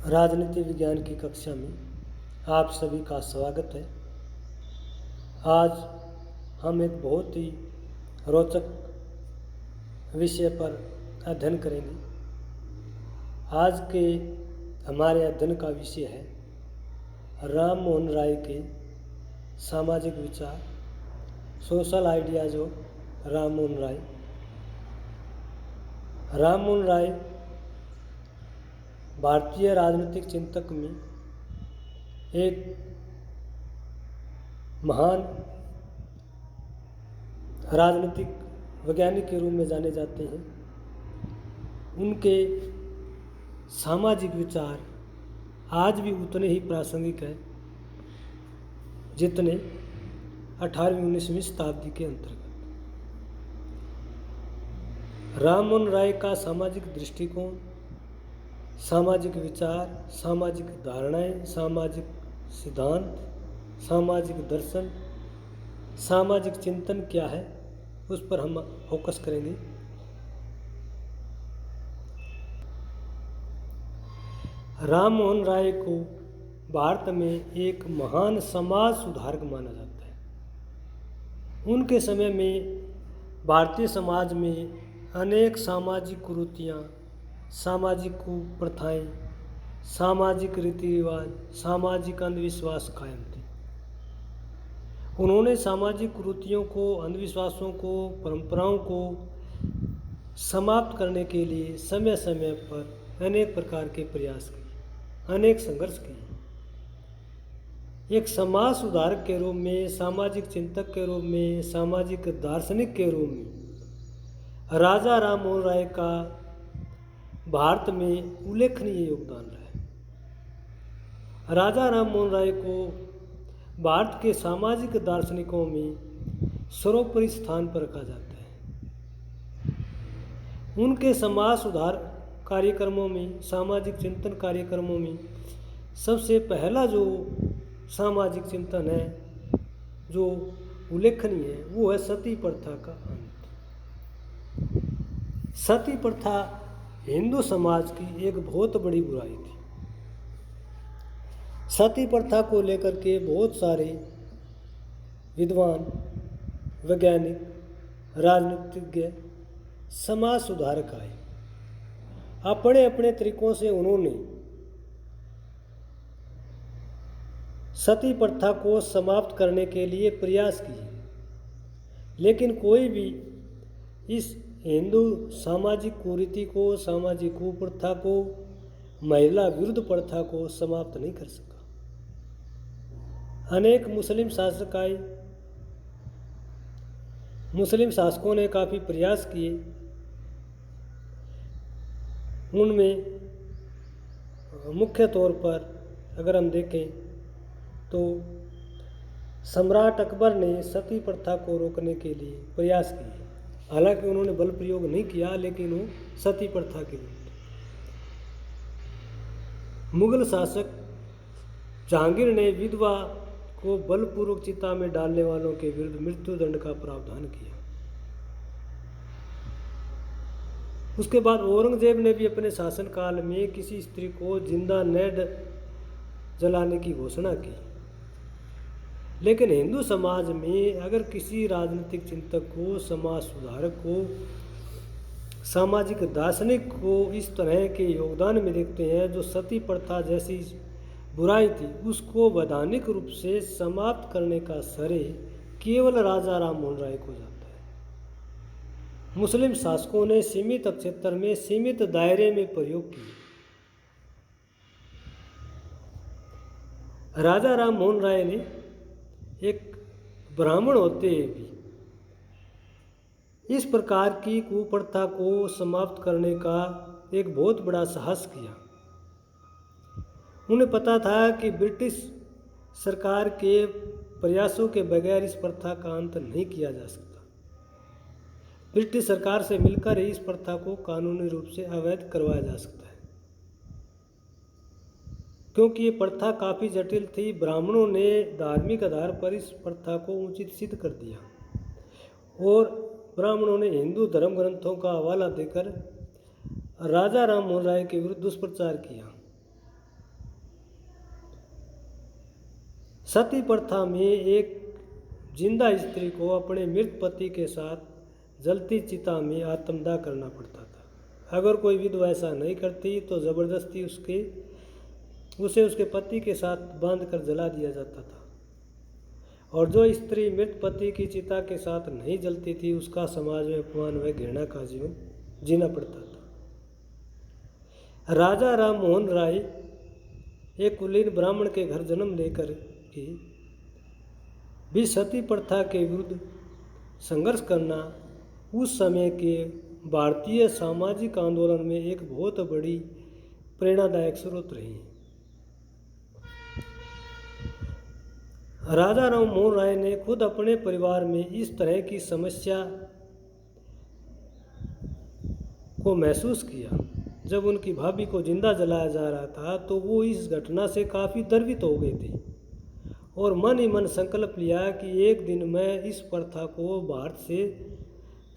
राजनीति विज्ञान की कक्षा में आप सभी का स्वागत है। आज हम एक बहुत ही रोचक विषय पर अध्ययन करेंगे। आज के हमारे अध्ययन का विषय है राम मोहन राय के सामाजिक विचार, social ideas of Ram Mohan Roy. Ram Mohan Roy भारतीय राजनीतिक चिंतक में एक महान राजनीतिक वैज्ञानिक के रूप में जाने जाते हैं। उनके सामाजिक विचार आज भी उतने ही प्रासंगिक हैं जितने 18वीं-19वीं शताब्दी के अंतर्गत। राम मोहन राय का सामाजिक दृष्टिकोण, सामाजिक विचार, सामाजिक धारणाएं, सामाजिक सिद्धांत, सामाजिक दर्शन, सामाजिक चिंतन क्या है, उस पर हम फोकस करेंगे। राम मोहन राय को भारत में एक महान समाज सुधारक माना जाता है। उनके समय में भारतीय समाज में अनेक सामाजिक कुरीतियाँ, सामाजिक कुप्रथाएं, सामाजिक रीति रिवाज, सामाजिक अंधविश्वास कायम थे। उन्होंने सामाजिक कुरीतियों को, अंधविश्वासों को, परंपराओं को समाप्त करने के लिए समय समय पर अनेक प्रकार के प्रयास किए, अनेक संघर्ष किए। एक समाज सुधारक के रूप में, सामाजिक चिंतक के रूप में, सामाजिक दार्शनिक के रूप में राजा राम मोहन राय का भारत में उल्लेखनीय योगदान रहा है। राजा राम मोहन राय को भारत के सामाजिक दार्शनिकों में सर्वोपरि स्थान पर रखा जाता है। उनके समाज सुधार कार्यक्रमों में, सामाजिक चिंतन कार्यक्रमों में सबसे पहला जो सामाजिक चिंतन है जो उल्लेखनीय है वो है सती प्रथा का अंत। सती प्रथा हिंदू समाज की एक बहुत बड़ी बुराई थी। सती प्रथा को लेकर के बहुत सारे विद्वान, वैज्ञानिक, राजनीतिज्ञ, समाज सुधारक आए। अपने अपने तरीकों से उन्होंने सती प्रथा को समाप्त करने के लिए प्रयास किए, लेकिन कोई भी इस हिंदू सामाजिक कुरीति को, सामाजिक कुप्रथा को, महिला विरुद्ध प्रथा को समाप्त नहीं कर सका। अनेक मुस्लिम शासक आए, मुस्लिम शासकों ने काफ़ी प्रयास किए। उनमें मुख्य तौर पर अगर हम देखें तो सम्राट अकबर ने सती प्रथा को रोकने के लिए प्रयास किए। हालांकि उन्होंने बल प्रयोग नहीं किया, लेकिन वो सती प्रथा के विरुद्ध। मुगल शासक जहांगीर ने विधवा को बलपूर्वक चिता में डालने वालों के विरुद्ध मृत्युदंड का प्रावधान किया। उसके बाद औरंगजेब ने भी अपने शासनकाल में किसी स्त्री को जिंदा न जलाने की घोषणा की। लेकिन हिंदू समाज में अगर किसी राजनीतिक चिंतक को, समाज सुधारक को, सामाजिक दार्शनिक को इस तरह के योगदान में देखते हैं जो सती प्रथा जैसी बुराई थी उसको वैधानिक रूप से समाप्त करने का श्रेय केवल राजा राम मोहन राय को जाता है। मुस्लिम शासकों ने सीमित क्षेत्र में, सीमित दायरे में प्रयोग किए। राजा राम मोहन राय ने एक ब्राह्मण होते हुए भी इस प्रकार की कुप्रथा को समाप्त करने का एक बहुत बड़ा साहस किया। उन्हें पता था कि ब्रिटिश सरकार के प्रयासों के बगैर इस प्रथा का अंत नहीं किया जा सकता। ब्रिटिश सरकार से मिलकर ही इस प्रथा को कानूनी रूप से अवैध करवाया जा सकता है, क्योंकि ये प्रथा काफ़ी जटिल थी। ब्राह्मणों ने धार्मिक आधार पर इस प्रथा को उचित सिद्ध कर दिया और ब्राह्मणों ने हिंदू धर्म ग्रंथों का हवाला देकर राजा राम मोहन राय के विरुद्ध दुष्प्रचार किया। सती प्रथा में एक जिंदा स्त्री को अपने मृत पति के साथ जलती चिता में आत्मदाह करना पड़ता था। अगर कोई विधवा ऐसा नहीं करती तो ज़बरदस्ती उसे उसके पति के साथ बांधकर जला दिया जाता था, और जो स्त्री मृत पति की चिता के साथ नहीं जलती थी उसका समाज में अपमान व घृणा का जीवन जीना पड़ता था। राजा राम मोहन राय एक कुलीन ब्राह्मण के घर जन्म लेकर के भी सती प्रथा के विरुद्ध संघर्ष करना उस समय के भारतीय सामाजिक आंदोलन में एक बहुत बड़ी प्रेरणादायक स्रोत रही है। राजा राम मोहन राय ने खुद अपने परिवार में इस तरह की समस्या को महसूस किया। जब उनकी भाभी को जिंदा जलाया जा रहा था तो वो इस घटना से काफ़ी द्रवित हो गए थे और मन ही मन संकल्प लिया कि एक दिन मैं इस प्रथा को भारत से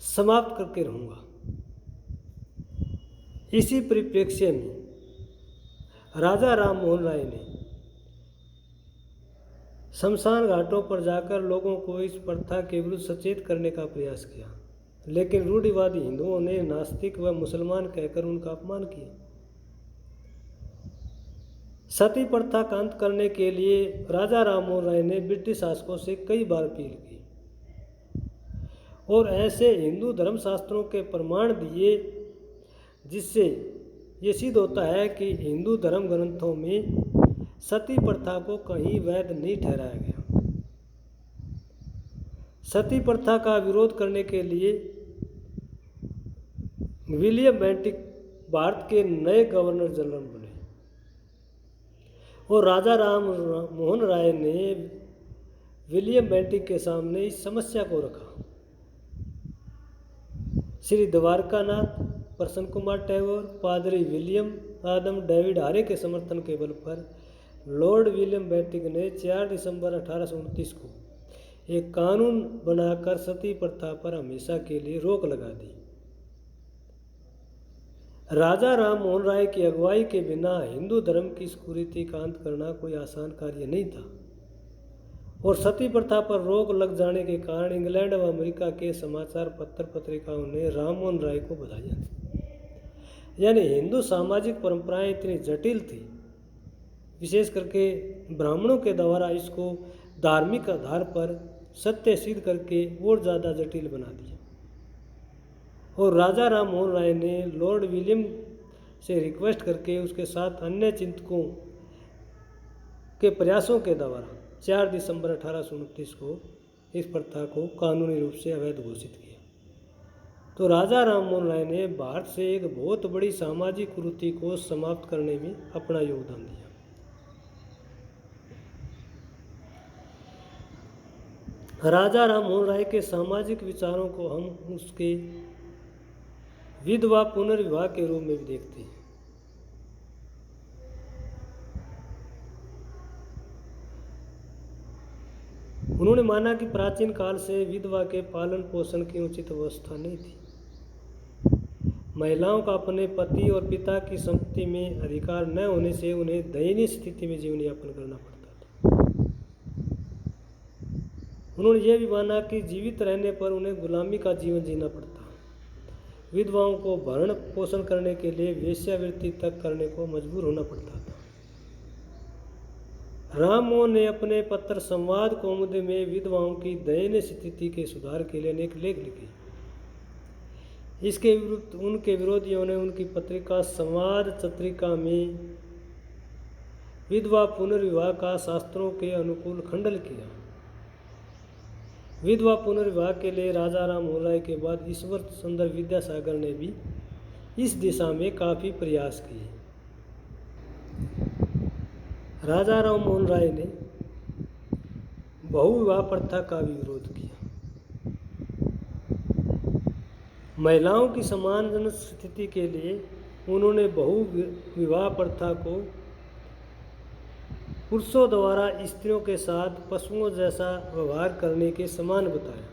समाप्त करके रहूँगा। इसी परिप्रेक्ष्य में राजा राम मोहन राय ने शमशान घाटों पर जाकर लोगों को इस प्रथा के विरुद्ध सचेत करने का प्रयास किया, लेकिन रूढ़िवादी हिंदुओं ने नास्तिक व मुसलमान कहकर उनका अपमान किया। सती प्रथा का अंत करने के लिए राजा राम मोहन राय ने ब्रिटिश शासकों से कई बार अपील की और ऐसे हिंदू धर्मशास्त्रों के प्रमाण दिए जिससे ये सिद्ध होता है कि हिंदू धर्म ग्रंथों में सती प्रथा को कहीं वैध नहीं ठहराया गया। सती प्रथा का विरोध करने के लिए विलियम बेंटिक भारत के नए गवर्नर जनरल बने और राजा राम मोहन राय ने विलियम बेंटिक के सामने इस समस्या को रखा। श्री द्वारकानाथ, प्रसन्न कुमार टैगोर, पादरी विलियम आदम डेविड हारे के समर्थन के बल पर लॉर्ड विलियम बेंटिक ने 4 दिसंबर 1829 को एक कानून बनाकर सती प्रथा पर हमेशा के लिए रोक लगा दी। राजा राम मोहन राय की अगुवाई के बिना हिंदू धर्म की इस कुरीति का अंत करना कोई आसान कार्य नहीं था और सती प्रथा पर रोक लग जाने के कारण इंग्लैंड व अमेरिका के समाचार पत्र पत्रिकाओं ने राम मोहन राय को बधाइयाँ दी। यानी हिंदू सामाजिक परंपराएं इतनी जटिल थी, विशेष करके ब्राह्मणों के द्वारा इसको धार्मिक आधार पर सत्य सिद्ध करके और ज़्यादा जटिल बना दिया और राजा राम मोहन राय ने लॉर्ड विलियम से रिक्वेस्ट करके उसके साथ अन्य चिंतकों के प्रयासों के द्वारा 4 दिसंबर 1829 को इस प्रथा को कानूनी रूप से अवैध घोषित किया। तो राजा राम मोहन राय ने भारत से एक बहुत बड़ी सामाजिक कुरीति को समाप्त करने में अपना योगदान दिया। राजा राम मोहन राय के सामाजिक विचारों को हम उसके विधवा पुनर्विवाह के रूप में भी देखते हैं। उन्होंने माना कि प्राचीन काल से विधवा के पालन पोषण की उचित व्यवस्था नहीं थी। महिलाओं का अपने पति और पिता की संपत्ति में अधिकार न होने से उन्हें दयनीय स्थिति में जीवन यापन करना पड़ता था। उन्होंने यह भी माना कि जीवित रहने पर उन्हें गुलामी का जीवन जीना पड़ता। विधवाओं को भरण पोषण करने के लिए वेश्यावृत्ति तक करने को मजबूर होना पड़ता था। राम मोहन ने अपने पत्र संवाद कौमुदी में विधवाओं की दयनीय स्थिति के सुधार के लिए अनेक लेख लिखे। इसके विरुद्ध उनके विरोधियों ने उनकी पत्रिका संवाद चत्रिका में विधवा पुनर्विवाह का शास्त्रों के अनुकूल खंडन किया। विधवा पुनर्विवाह के लिए राजा राम मोहन राय के बाद ईश्वर सुंदर विद्यासागर ने भी इस दिशा में काफ़ी प्रयास किए। राजा राम मोहन राय ने बहुविवाह प्रथा का भी विरोध किया। महिलाओं की समान स्थिति के लिए उन्होंने बहुविवाह प्रथा को पुरुषों द्वारा स्त्रियों के साथ पशुओं जैसा व्यवहार करने के समान बताया।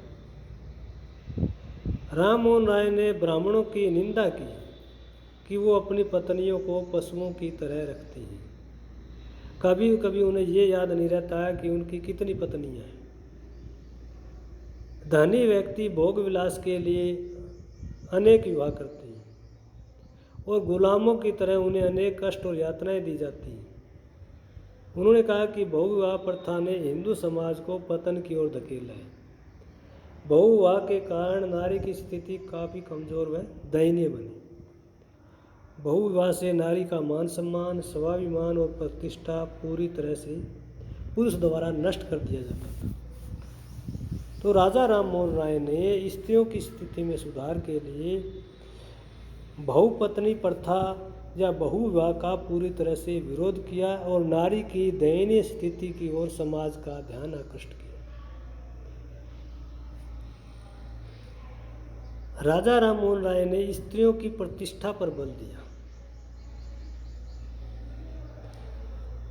राम मोहन राय ने ब्राह्मणों की निंदा की कि वो अपनी पत्नियों को पशुओं की तरह रखते हैं, कभी कभी उन्हें ये याद नहीं रहता है कि उनकी कितनी पत्नियां हैं। धनी व्यक्ति भोग विलास के लिए अनेक विवाह करते हैं और गुलामों की तरह उन्हें अनेक कष्ट और यातनाएं दी जाती हैं। उन्होंने कहा कि बहुविवाह प्रथा ने हिंदू समाज को पतन की ओर धकेला है। बहुविवाह के कारण नारी की स्थिति काफ़ी कमज़ोर व दयनीय बनी। बहुविवाह से नारी का मान सम्मान, स्वाभिमान और प्रतिष्ठा पूरी तरह से पुरुष द्वारा नष्ट कर दिया जाता था। तो राजा राम मोहन राय ने स्त्रियों की स्थिति में सुधार के लिए बहुपत्नी प्रथा या बहुविवाह का पूरी तरह से विरोध किया और नारी की दयनीय स्थिति की ओर समाज का ध्यान आकृष्ट किया। राजा राम मोहन राय ने स्त्रियों की प्रतिष्ठा पर बल दिया।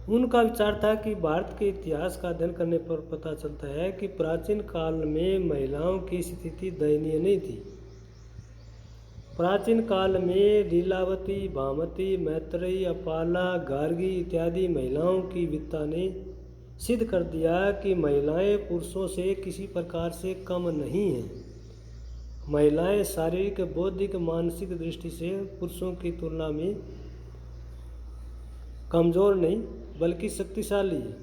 उनका विचार था कि भारत के इतिहास का अध्ययन करने पर पता चलता है कि प्राचीन काल में महिलाओं की स्थिति दयनीय नहीं थी। प्राचीन काल में लीलावती, भामती, मैत्रेयी, अपाला, गार्गी इत्यादि महिलाओं की वीरता ने सिद्ध कर दिया कि महिलाएं पुरुषों से किसी प्रकार से कम नहीं हैं। महिलाएं शारीरिक, बौद्धिक, मानसिक दृष्टि से पुरुषों की तुलना में कमज़ोर नहीं बल्कि शक्तिशाली है।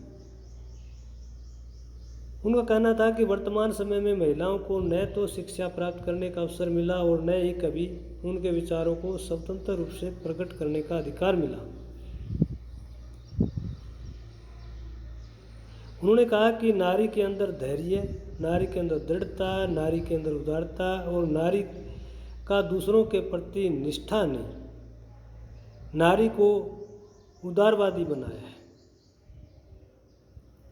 उनका कहना था कि वर्तमान समय में महिलाओं को न तो शिक्षा प्राप्त करने का अवसर मिला और न ही कभी उनके विचारों को स्वतंत्र रूप से प्रकट करने का अधिकार मिला। उन्होंने कहा कि नारी के अंदर धैर्य, नारी के अंदर दृढ़ता, नारी के अंदर उदारता और नारी का दूसरों के प्रति निष्ठा ने नारी को उदारवादी बनाया है।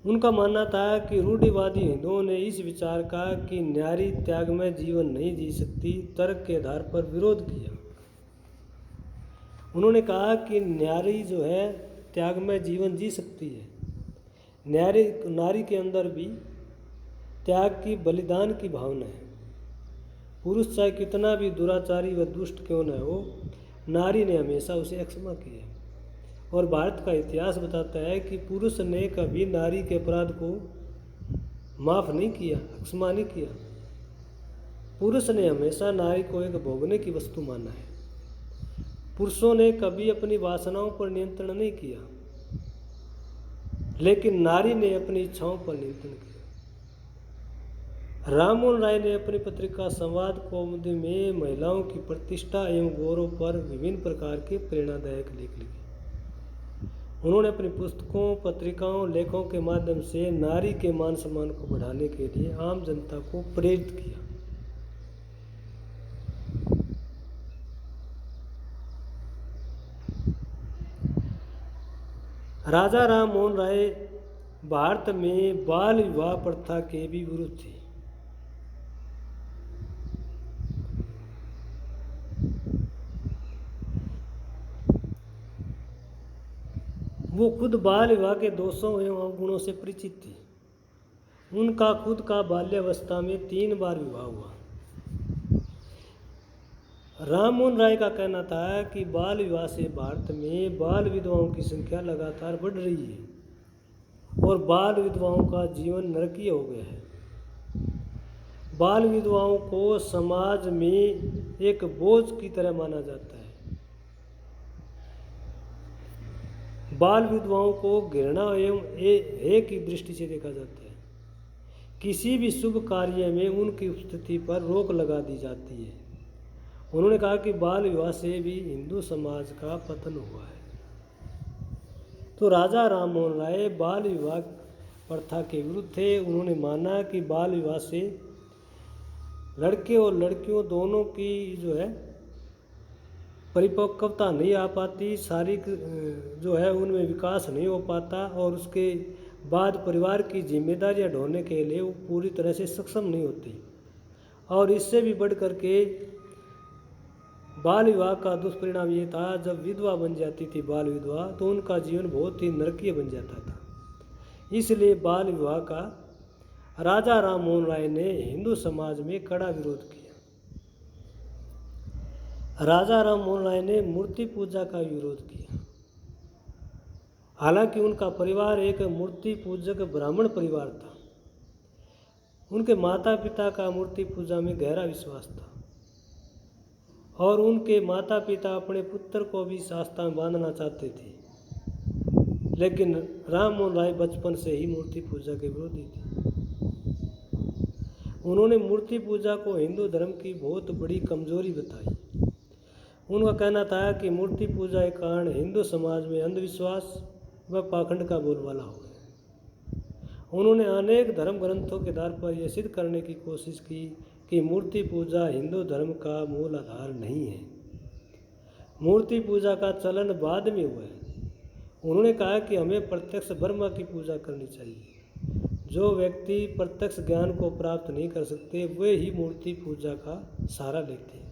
उनका मानना था कि रूढ़िवादी हिंदुओं ने इस विचार का कि नारी त्यागमय जीवन नहीं जी सकती तर्क के आधार पर विरोध किया। उन्होंने कहा कि नारी जो है त्यागमय जीवन जी सकती है। नारी के अंदर भी त्याग की, बलिदान की भावना है। पुरुष चाहे कितना भी दुराचारी व दुष्ट क्यों न हो, नारी ने हमेशा उसे क्षमा किया। और भारत का इतिहास बताता है कि पुरुष ने कभी नारी के अपराध को माफ़ नहीं किया, क्षमा नहीं किया। पुरुष ने हमेशा नारी को एक भोगने की वस्तु माना है। पुरुषों ने कभी अपनी वासनाओं पर नियंत्रण नहीं किया, लेकिन नारी ने अपनी इच्छाओं पर नियंत्रण किया। राम मोहन राय ने अपनी पत्रिका संवाद कौमुदी में महिलाओं की प्रतिष्ठा एवं गौरव पर विभिन्न प्रकार के प्रेरणादायक लेख लिखे। उन्होंने अपनी पुस्तकों, पत्रिकाओं, लेखों के माध्यम से नारी के मान सम्मान को बढ़ाने के लिए आम जनता को प्रेरित किया। राजा राम मोहन राय भारत में बाल विवाह प्रथा के भी विरुद्ध थे। वो खुद बाल विवाह के दोषों एवं अवगुणों से परिचित थी। उनका खुद का बाल्यावस्था में 3 बार विवाह हुआ। राम मोहन राय का कहना था कि बाल विवाह से भारत में बाल विधवाओं की संख्या लगातार बढ़ रही है और बाल विधवाओं का जीवन नरकीय हो गया है। बाल विधवाओं को समाज में एक बोझ की तरह माना जाता है। बाल विधवाओं को घृणा एवं हेय की दृष्टि से देखा जाता है। किसी भी शुभ कार्य में उनकी उपस्थिति पर रोक लगा दी जाती है। उन्होंने कहा कि बाल विवाह से भी हिंदू समाज का पतन हुआ है। तो राजा राम मोहन राय बाल विवाह प्रथा के विरुद्ध थे। उन्होंने माना कि बाल विवाह से लड़के और लड़कियों दोनों की जो है परिपक्वता नहीं आ पाती, शारीरिक जो है उनमें विकास नहीं हो पाता और उसके बाद परिवार की जिम्मेदारियां ढोने के लिए वो पूरी तरह से सक्षम नहीं होती। और इससे भी बढ़ कर के बाल विवाह का दुष्परिणाम ये था, जब विधवा बन जाती थी बाल विधवा, तो उनका जीवन बहुत ही नरकीय बन जाता था। इसलिए बाल विवाह का राजा राम मोहन राय ने हिंदू समाज में कड़ा विरोध किया। राजा राम मोहन राय ने मूर्ति पूजा का विरोध किया। हालांकि उनका परिवार एक मूर्ति पूजक ब्राह्मण परिवार था। उनके माता पिता का मूर्ति पूजा में गहरा विश्वास था और उनके माता पिता अपने पुत्र को भी शास्त्रा में बांधना चाहते थे, लेकिन राम मोहन राय बचपन से ही मूर्ति पूजा के विरोधी थे। उन्होंने मूर्ति पूजा को हिंदू धर्म की बहुत बड़ी कमजोरी बताई। उनका कहना था कि मूर्ति पूजा के कारण हिंदू समाज में अंधविश्वास व पाखंड का बोलबाला हो गया। उन्होंने अनेक धर्म ग्रंथों के आधार पर यह सिद्ध करने की कोशिश की कि मूर्ति पूजा हिंदू धर्म का मूल आधार नहीं है। मूर्ति पूजा का चलन बाद में हुआ है। उन्होंने कहा कि हमें प्रत्यक्ष ब्रह्मा की पूजा करनी चाहिए। जो व्यक्ति प्रत्यक्ष ज्ञान को प्राप्त नहीं कर सकते वे ही मूर्ति पूजा का सहारा लेते हैं।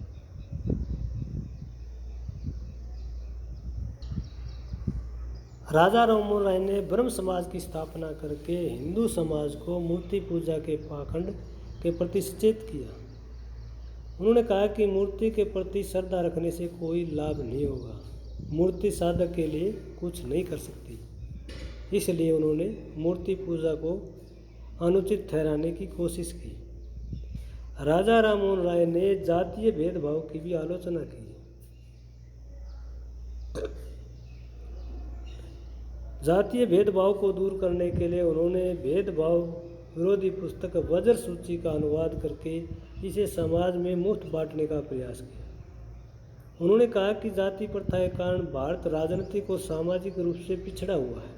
राजा राम मोहन राय ने ब्रह्म समाज की स्थापना करके हिंदू समाज को मूर्ति पूजा के पाखंड के प्रति सचेत किया। उन्होंने कहा कि मूर्ति के प्रति श्रद्धा रखने से कोई लाभ नहीं होगा। मूर्ति साधक के लिए कुछ नहीं कर सकती, इसलिए उन्होंने मूर्ति पूजा को अनुचित ठहराने की कोशिश की। राजा राम मोहन राय ने जातीय भेदभाव की भी आलोचना की। जातीय भेदभाव को दूर करने के लिए उन्होंने भेदभाव विरोधी पुस्तक वज्र सूची का अनुवाद करके इसे समाज में मुफ्त बांटने का प्रयास किया। उन्होंने कहा कि जाति प्रथा के कारण भारत राजनीतिक और सामाजिक रूप से पिछड़ा हुआ है।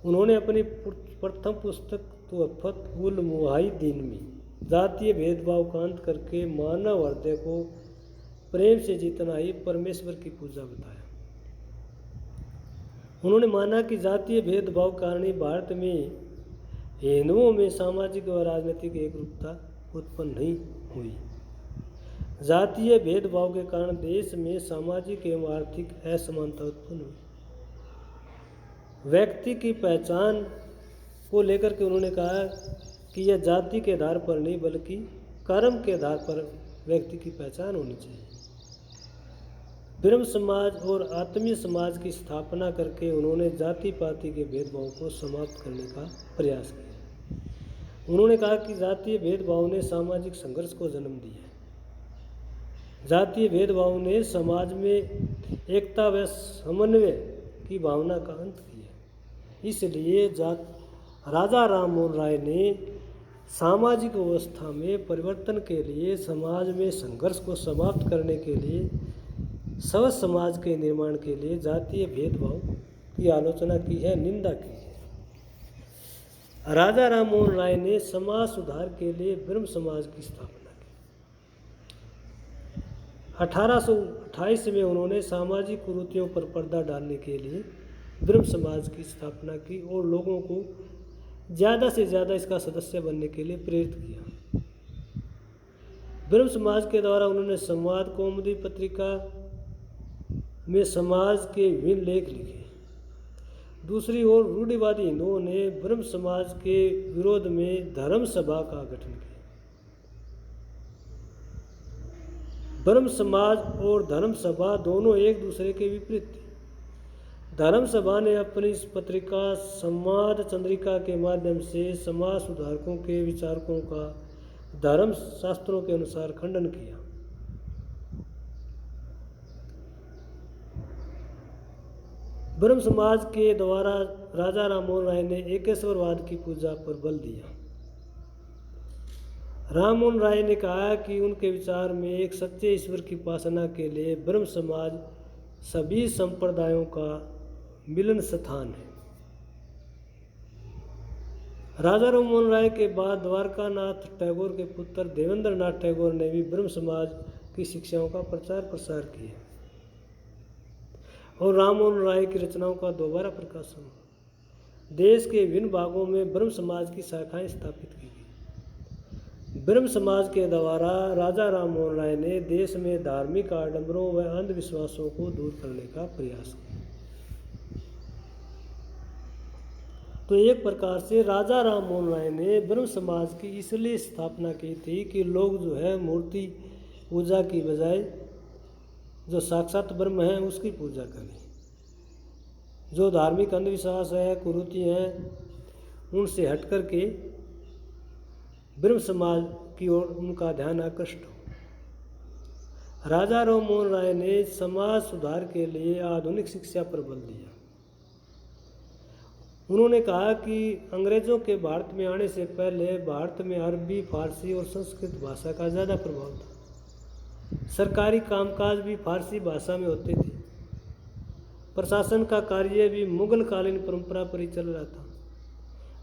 उन्होंने अपनी प्रथम पुस्तक तुहफत उल मुहाइदीन में जातीय भेदभाव का अंत करके मानव हृदय को प्रेम से जीतना ही परमेश्वर की पूजा बताया। उन्होंने माना कि जातीय भेदभाव कारण ही भारत में हिंदुओं में सामाजिक और राजनीतिक एकरूपता उत्पन्न नहीं हुई। जातीय भेदभाव के कारण देश में सामाजिक एवं आर्थिक असमानता उत्पन्न हुई। व्यक्ति की पहचान को लेकर के उन्होंने कहा कि यह जाति के आधार पर नहीं बल्कि कर्म के आधार पर व्यक्ति की पहचान होनी चाहिए। ब्रह्म समाज और आत्मीय समाज की स्थापना करके उन्होंने जाति पाति के भेदभाव को समाप्त करने का प्रयास किया। उन्होंने कहा कि जातीय भेदभाव ने सामाजिक संघर्ष को जन्म दिया। जातीय भेदभाव ने समाज में एकता व समन्वय की भावना का अंत किया। इसलिए राजा राम मोहन राय ने सामाजिक व्यवस्था में परिवर्तन के लिए, समाज में संघर्ष को समाप्त करने के लिए, स्व समाज के निर्माण के लिए जातीय भेदभाव की आलोचना की है, निंदा की है। राजा राम मोहन राय ने समाज सुधार के लिए ब्रह्म समाज की स्थापना की। 1828 में उन्होंने सामाजिक कुरीतियों पर पर्दा डालने के लिए ब्रह्म समाज की स्थापना की और लोगों को ज़्यादा से ज़्यादा इसका सदस्य बनने के लिए प्रेरित किया। ब्रह्म समाज के द्वारा उन्होंने संवाद कौमुदी पत्रिका में समाज के विभिन्न लेख लिखे। दूसरी ओर रूढ़िवादी हिंदुओं ने ब्रह्म समाज के विरोध में धर्म सभा का गठन किया। ब्रह्म समाज और धर्म सभा दोनों एक दूसरे के विपरीत थे। धर्म सभा ने अपनी इस पत्रिका संवाद चंद्रिका के माध्यम से समाज सुधारकों के विचारकों का धर्म शास्त्रों के अनुसार खंडन किया। ब्रह्म समाज के द्वारा राजा राम मोहन राय ने एकेश्वरवाद की पूजा पर बल दिया। राम मोहन राय ने कहा कि उनके विचार में एक सच्चे ईश्वर की उपासना के लिए ब्रह्म समाज सभी संप्रदायों का मिलन स्थान है। राजा राम मोहन राय के बाद द्वारका नाथ टैगोर के पुत्र देवेंद्र नाथ टैगोर ने भी ब्रह्म समाज की शिक्षाओं का प्रचार प्रसार किया और राम मोहन राय की रचनाओं का दोबारा प्रकाशन हुआ। देश के विभिन्न भागों में ब्रह्म समाज की शाखाएं स्थापित की गई। ब्रह्म समाज के द्वारा राजा राम मोहन राय ने देश में धार्मिक आडंबरों व अंधविश्वासों को दूर करने का प्रयास किया। तो एक प्रकार से राजा राम मोहन राय ने ब्रह्म समाज की इसलिए स्थापना की थी कि लोग जो है मूर्ति पूजा की बजाय जो साक्षात ब्रह्म है उसकी पूजा करें। जो धार्मिक अंधविश्वास है, कुरीति हैं, उनसे हट कर के ब्रह्म समाज की ओर उनका ध्यान आकृष्ट हो। राजा राम मोहन राय ने समाज सुधार के लिए आधुनिक शिक्षा पर बल दिया। उन्होंने कहा कि अंग्रेजों के भारत में आने से पहले भारत में अरबी, फारसी और संस्कृत भाषा का ज़्यादा प्रभाव था। सरकारी कामकाज भी फारसी भाषा में होते थे। प्रशासन का कार्य भी मुगल कालीन परंपरा पर ही चल रहा था।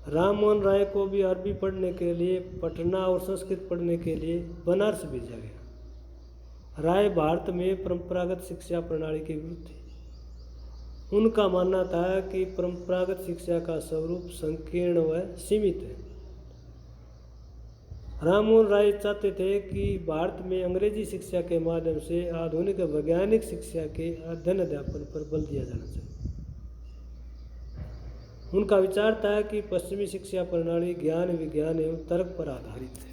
राम मोहन राय को भी अरबी पढ़ने के लिए पटना और संस्कृत पढ़ने के लिए बनारस भेजा गया। राय भारत में परंपरागत शिक्षा प्रणाली के विरुद्ध थे। उनका मानना था कि परंपरागत शिक्षा का स्वरूप संकीर्ण व सीमित है। राम मोहन राय चाहते थे कि भारत में अंग्रेजी शिक्षा के माध्यम से आधुनिक वैज्ञानिक शिक्षा के अध्ययन अध्यापन पर बल दिया जाना चाहिए। उनका विचार था कि पश्चिमी शिक्षा प्रणाली ज्ञान, विज्ञान एवं तर्क पर आधारित है।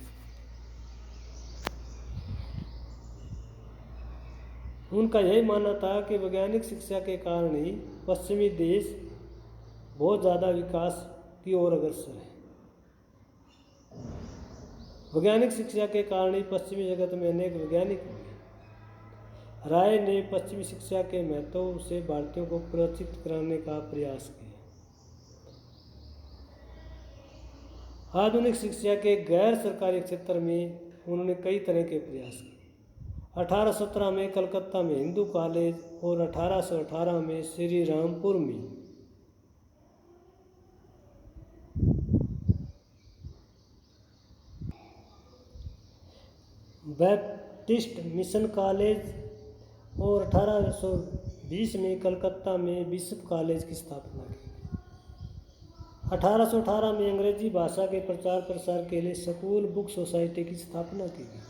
उनका यही मानना था कि वैज्ञानिक शिक्षा के कारण ही पश्चिमी देश बहुत ज़्यादा विकास की ओर अग्रसर है। वैज्ञानिक शिक्षा के कारण ही पश्चिमी जगत में अनेक वैज्ञानिक हुए। राय ने पश्चिमी शिक्षा के महत्व से भारतीयों को परिचित कराने का प्रयास किया। आधुनिक शिक्षा के गैर सरकारी क्षेत्र में उन्होंने कई तरह के प्रयास किए। 1817 में कलकत्ता में हिंदू कॉलेज और 1818 में श्री रामपुर में बैप्टिस्ट मिशन कॉलेज और 1820 में कलकत्ता में बिशप कॉलेज की स्थापना की। 1818 में अंग्रेजी भाषा के प्रचार प्रसार के लिए स्कूल बुक सोसाइटी की स्थापना की गई।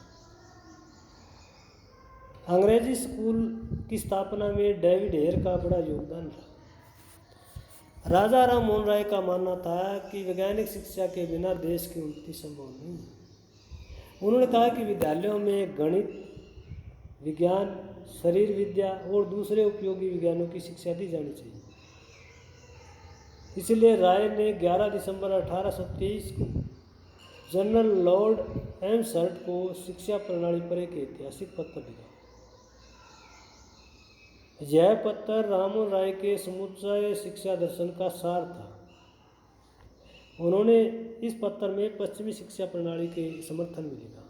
अंग्रेजी स्कूल की स्थापना में डेविड हेयर का बड़ा योगदान रहा। राजा राम मोहन राय का मानना था कि वैज्ञानिक शिक्षा के बिना देश की उन्नति संभव नहीं है। उन्होंने कहा कि विद्यालयों में गणित, विज्ञान, शरीर विद्या और दूसरे उपयोगी विज्ञानों की शिक्षा दी जानी चाहिए। इसलिए राय ने 11 दिसंबर 1823 को जनरल लॉर्ड एमसर्ट को शिक्षा प्रणाली पर एक ऐतिहासिक पत्र लिखा। यह पत्र राम मोहन राय के समुच्चय शिक्षा दर्शन का सार था। उन्होंने इस पत्र में पश्चिमी शिक्षा प्रणाली के समर्थन में लिखा।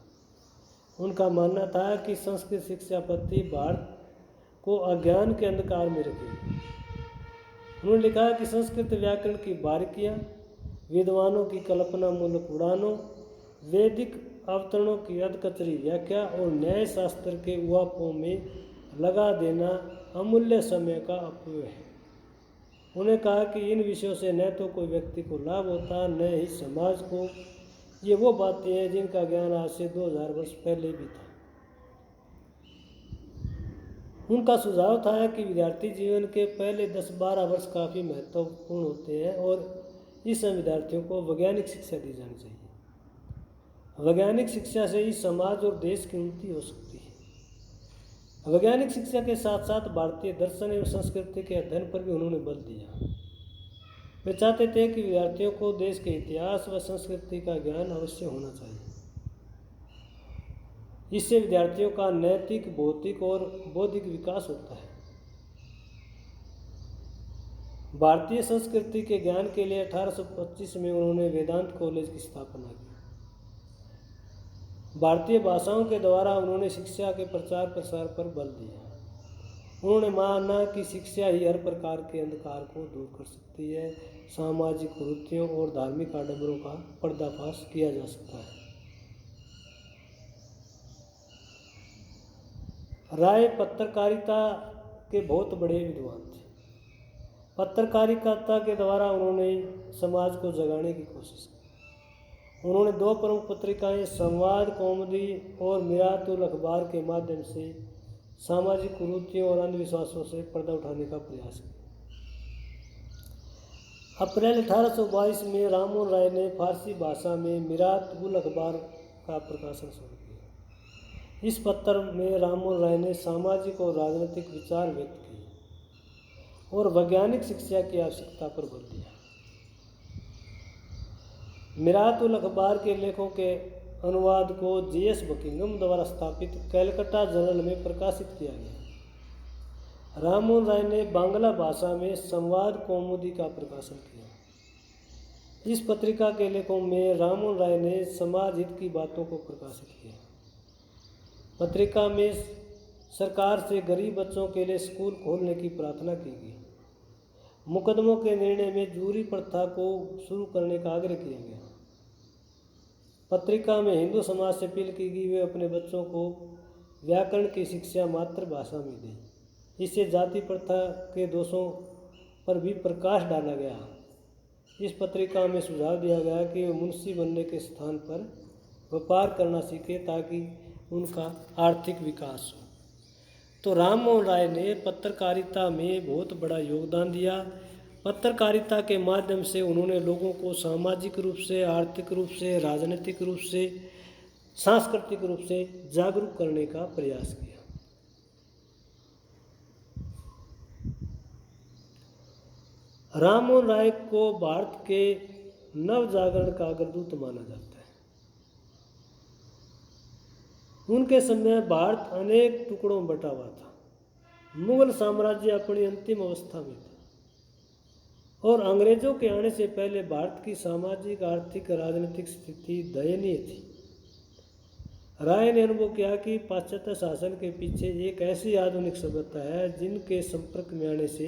उनका मानना था कि संस्कृत शिक्षा पद्धति भारत को अज्ञान के अंधकार में रखेगी। उन्होंने लिखा कि संस्कृत व्याकरण की बारीकियाँ, विद्वानों की कल्पना मूलक उड़ानों, वैदिक अवतरणों की अधकचरी व्याख्या और न्याय शास्त्र के उहापों में लगा देना अमूल्य समय का अपव्यय है। उन्होंने कहा कि इन विषयों से न तो कोई व्यक्ति को लाभ होता, न ही समाज को। ये वो बातें हैं जिनका ज्ञान आज से 2000 वर्ष पहले भी था। उनका सुझाव था कि विद्यार्थी जीवन के पहले 10-12 वर्ष काफ़ी महत्वपूर्ण होते हैं और इस समय विद्यार्थियों को वैज्ञानिक शिक्षा दी जानी चाहिए। वैज्ञानिक शिक्षा से ही समाज और देश की उन्नति हो सकती है। वैज्ञानिक शिक्षा के साथ साथ भारतीय दर्शन एवं संस्कृति के अध्ययन पर भी उन्होंने बल दिया। वे चाहते थे कि विद्यार्थियों को देश के इतिहास व संस्कृति का ज्ञान अवश्य होना चाहिए। इससे विद्यार्थियों का नैतिक, भौतिक और बौद्धिक विकास होता है। भारतीय संस्कृति के ज्ञान के लिए 1825 में उन्होंने वेदांत कॉलेज की स्थापना की। भारतीय भाषाओं के द्वारा उन्होंने शिक्षा के प्रचार प्रसार पर बल दिया। उन्होंने माना कि शिक्षा ही हर प्रकार के अंधकार को दूर कर सकती है। सामाजिक कुरीतियों और धार्मिक आडंबरों का पर्दाफाश किया जा सकता है। राय पत्रकारिता के बहुत बड़े विद्वान थे। पत्रकारिता के द्वारा उन्होंने समाज को जगाने की कोशिश की। उन्होंने 2 प्रमुख पत्रिकाएं संवाद कौमुदी और मिरातुल अखबार के माध्यम से सामाजिक कुरीतियों और अंधविश्वासों से पर्दा उठाने का प्रयास किया। अप्रैल 1822 में राम मोहन राय ने फारसी भाषा में मिरात-उल अखबार का प्रकाशन शुरू किया। इस पत्र में राम मोहन राय ने सामाजिक और राजनीतिक विचार व्यक्त किए। और वैज्ञानिक शिक्षा की आवश्यकता पर बल दिया। मिरातुल अखबार के लेखों के अनुवाद को J.S. बकिंघम द्वारा स्थापित कैलकटा जर्नल में प्रकाशित किया गया। राममोहन राय ने बांग्ला भाषा में संवाद कौमुदी का प्रकाशन किया। इस पत्रिका के लेखों में राममोहन राय ने समाज हित की बातों को प्रकाशित किया। पत्रिका में सरकार से गरीब बच्चों के लिए स्कूल खोलने की प्रार्थना की गई। मुकदमों के निर्णय में जूरी प्रथा को शुरू करने का आग्रह किया गया। पत्रिका में हिंदू समाज से अपील की गई वे अपने बच्चों को व्याकरण की शिक्षा मातृभाषा में दें। इससे जाति प्रथा के दोषों पर भी प्रकाश डाला गया। इस पत्रिका में सुझाव दिया गया कि वे मुंशी बनने के स्थान पर व्यापार करना सीखें ताकि उनका आर्थिक विकास हो। तो राममोहन राय ने पत्रकारिता में बहुत बड़ा योगदान दिया। पत्रकारिता के माध्यम से उन्होंने लोगों को सामाजिक रूप से, आर्थिक रूप से, राजनीतिक रूप से, सांस्कृतिक रूप से जागरूक करने का प्रयास किया। राममोहन राय को भारत के नव जागरण का अग्रदूत माना जाता है। उनके समय भारत अनेक टुकड़ों में बटा हुआ था। मुगल साम्राज्य अपनी अंतिम अवस्था में था और अंग्रेजों के आने से पहले भारत की सामाजिक, आर्थिक, राजनीतिक स्थिति दयनीय थी। राय ने अनुभव किया कि पाश्चात्य शासन के पीछे एक ऐसी आधुनिक सभ्यता है जिनके संपर्क में आने से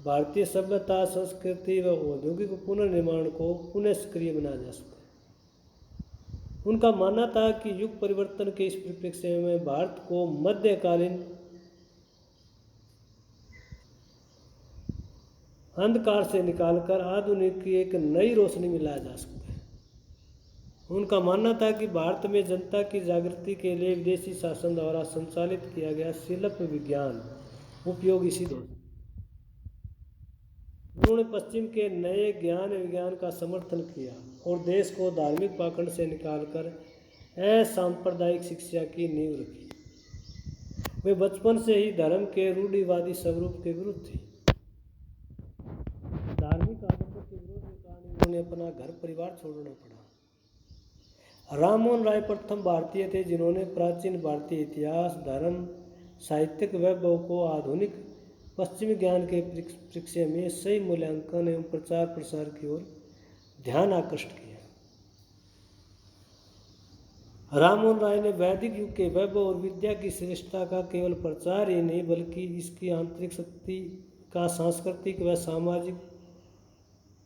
भारतीय सभ्यता, संस्कृति व औद्योगिक पुनर्निर्माण को पुनः सक्रिय बनाया जा सकता है। उनका मानना था कि युग परिवर्तन के इस परिप्रेक्ष्य में भारत को मध्यकालीन अंधकार से निकालकर आधुनिक की एक नई रोशनी में लाया जा सकता है। उनका मानना था कि भारत में जनता की जागृति के लिए विदेशी शासन द्वारा संचालित किया गया शिल्प विज्ञान उपयोगी सिद्ध हो। उन्होंने पश्चिम के नए ज्ञान विज्ञान का समर्थन किया और देश को धार्मिक पाखंड से निकालकर असांप्रदायिक शिक्षा की नींव रखी। वे बचपन से ही धर्म के रूढ़िवादी स्वरूप के विरुद्ध थे। धार्मिक आदतों के विरोध के कारण उन्होंने अपना घर परिवार छोड़ना पड़ा। राममोहन राय प्रथम भारतीय थे जिन्होंने प्राचीन भारतीय इतिहास, धर्म, साहित्यिक वैभव को आधुनिक पश्चिमी ज्ञान के परिप्रेक्ष्य में सही मूल्यांकन एवं प्रचार प्रसार की ओर ध्यान आकृष्ट किया। राममोहन राय ने वैदिक युग के वैभव और विद्या की श्रेष्ठता का केवल प्रचार ही नहीं बल्कि इसकी आंतरिक शक्ति का सांस्कृतिक व सामाजिक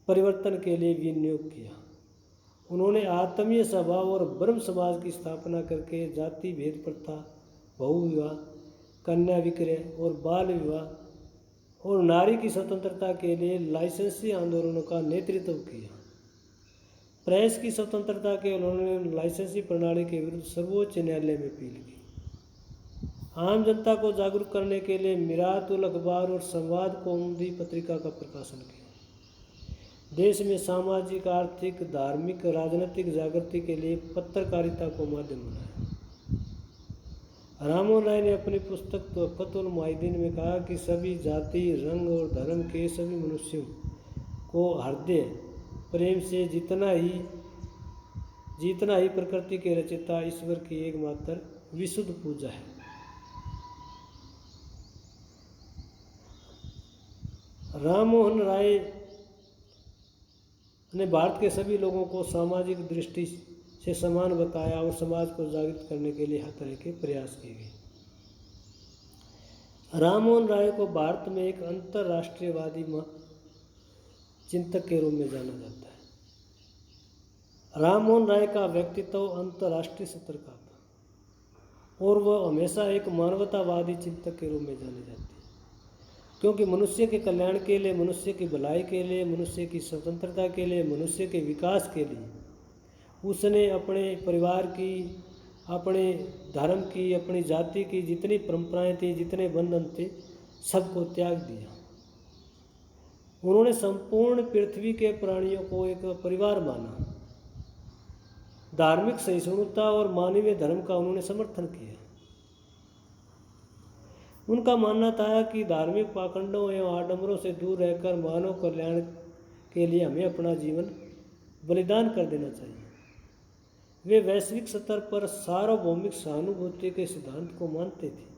परिवर्तन के लिए विनियोग किया। उन्होंने आत्मीय स्वभाव और ब्रह्म समाज की स्थापना करके जाति भेद प्रथा, बहुविवाह, कन्या विक्रय और बाल विवाह और नारी की स्वतंत्रता के लिए लाइसेंसी आंदोलनों का नेतृत्व किया। प्रेस की स्वतंत्रता के उन्होंने लाइसेंसी प्रणाली के विरुद्ध सर्वोच्च न्यायालय में अपील की। आम जनता को जागरूक करने के लिए मिरातुल अखबार और संवाद कौमुदी पत्रिका का प्रकाशन किया। देश में सामाजिक, आर्थिक, धार्मिक, राजनीतिक जागृति के लिए पत्रकारिता को माध्यम बनाया। राममोहन राय ने अपनी पुस्तक तोहफतुल मुआहिदीन में कहा कि सभी जाति, रंग और धर्म के सभी मनुष्यों को हृदय प्रेम से जीतना ही प्रकृति के रचयिता ईश्वर की एकमात्र विशुद्ध पूजा है। राममोहन राय ने भारत के सभी लोगों को सामाजिक दृष्टि से समान बताया और समाज को जागृत करने के लिए हर तरह के प्रयास किए गए। राममोहन राय को भारत में एक अंतर्राष्ट्रीयवादी चिंतक के रूप में जाना जाता है। राममोहन राय का व्यक्तित्व अंतर्राष्ट्रीय स्तर का था और वह हमेशा एक मानवतावादी चिंतक के रूप में जाने जाते हैं क्योंकि मनुष्य के कल्याण के लिए, मनुष्य की भलाई के लिए, मनुष्य की स्वतंत्रता के लिए, मनुष्य के विकास के लिए उसने अपने परिवार की, अपने धर्म की, अपनी जाति की जितनी परंपराएं थी, जितने बंधन थे, सबको त्याग दिया। उन्होंने संपूर्ण पृथ्वी के प्राणियों को एक परिवार माना। धार्मिक सहिष्णुता और मानवीय धर्म का उन्होंने समर्थन किया। उनका मानना था कि धार्मिक पाखंडों एवं आडंबरों से दूर रहकर मानव कल्याण के लिए हमें अपना जीवन बलिदान कर देना चाहिए। वे वैश्विक स्तर पर सार्वभौमिक सहानुभूति के सिद्धांत को मानते थे।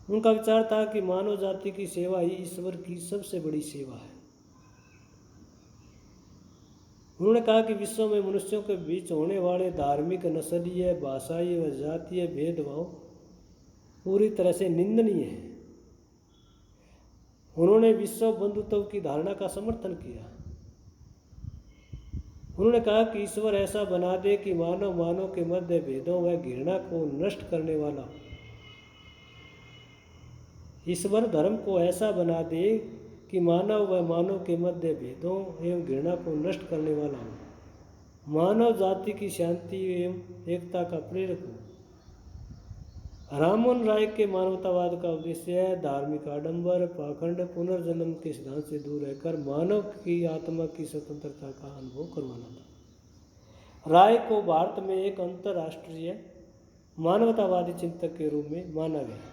उनका विचार था कि मानव जाति की सेवा ही ईश्वर की सबसे बड़ी सेवा है। उन्होंने कहा कि विश्व में मनुष्यों के बीच होने वाले धार्मिक, नस्लीय, भाषाई व जातीय भेदभाव पूरी तरह से निंदनीय है। उन्होंने विश्व बंधुत्व की धारणा का समर्थन किया। उन्होंने कहा कि ईश्वर ऐसा बना दे कि मानव के मध्य भेदों व घृणा को नष्ट करने वाला, ईश्वर धर्म को ऐसा बना दे कि मानव के मध्य भेदों एवं घृणा को नष्ट करने वाला हो, मानव जाति की शांति एवं एकता का प्रेरक हो। राममोहन राय के मानवतावाद का उद्देश्य है धार्मिक आडंबर, पाखंड, पुनर्जन्म के सिद्धांत से दूर रहकर मानव की आत्मा की स्वतंत्रता का अनुभव करवाना था। राय को भारत में एक अंतर्राष्ट्रीय मानवतावादी चिंतक के रूप में माना गया।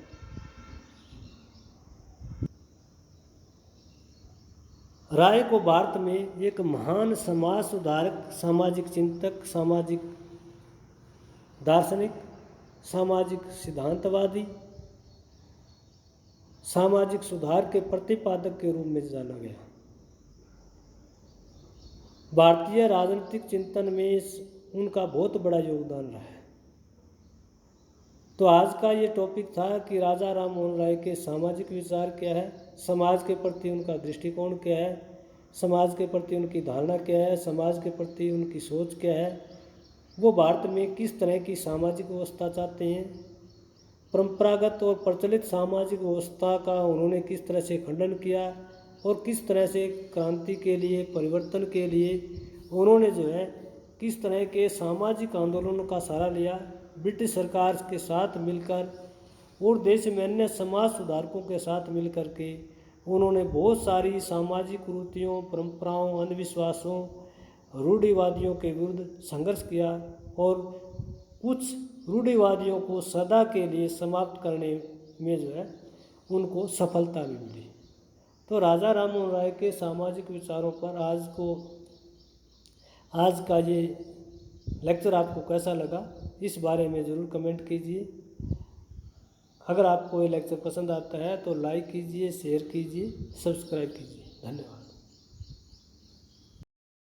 राय को भारत में एक महान समाज सुधारक, सामाजिक चिंतक, सामाजिक दार्शनिक, सामाजिक सिद्धांतवादी, सामाजिक सुधार के प्रतिपादक के रूप में जाना गया। भारतीय राजनीतिक चिंतन में उनका बहुत बड़ा योगदान रहा है। तो आज का ये टॉपिक था कि राजा राम मोहन राय के सामाजिक विचार क्या है, समाज के प्रति उनका दृष्टिकोण क्या है, समाज के प्रति उनकी धारणा क्या है, समाज के प्रति उनकी सोच क्या है, वो भारत में किस तरह की सामाजिक व्यवस्था चाहते हैं, परंपरागत और प्रचलित सामाजिक व्यवस्था का उन्होंने किस तरह से खंडन किया और किस तरह से क्रांति के लिए, परिवर्तन के लिए उन्होंने जो है किस तरह के सामाजिक आंदोलनों का सहारा लिया, ब्रिटिश सरकार के साथ मिलकर और देश में अन्य समाज सुधारकों के साथ मिलकर के उन्होंने बहुत सारी सामाजिक कुरीतियों, परंपराओं, अंधविश्वासों, रूढ़िवादियों के विरुद्ध संघर्ष किया और कुछ रूढ़िवादियों को सदा के लिए समाप्त करने में जो है उनको सफलता भी मिली। तो राजा राम मोहन राय के सामाजिक विचारों पर आज का ये लेक्चर आपको कैसा लगा, इस बारे में ज़रूर कमेंट कीजिए। अगर आपको ये लेक्चर पसंद आता है तो लाइक कीजिए, शेयर कीजिए, सब्सक्राइब कीजिए। धन्यवाद।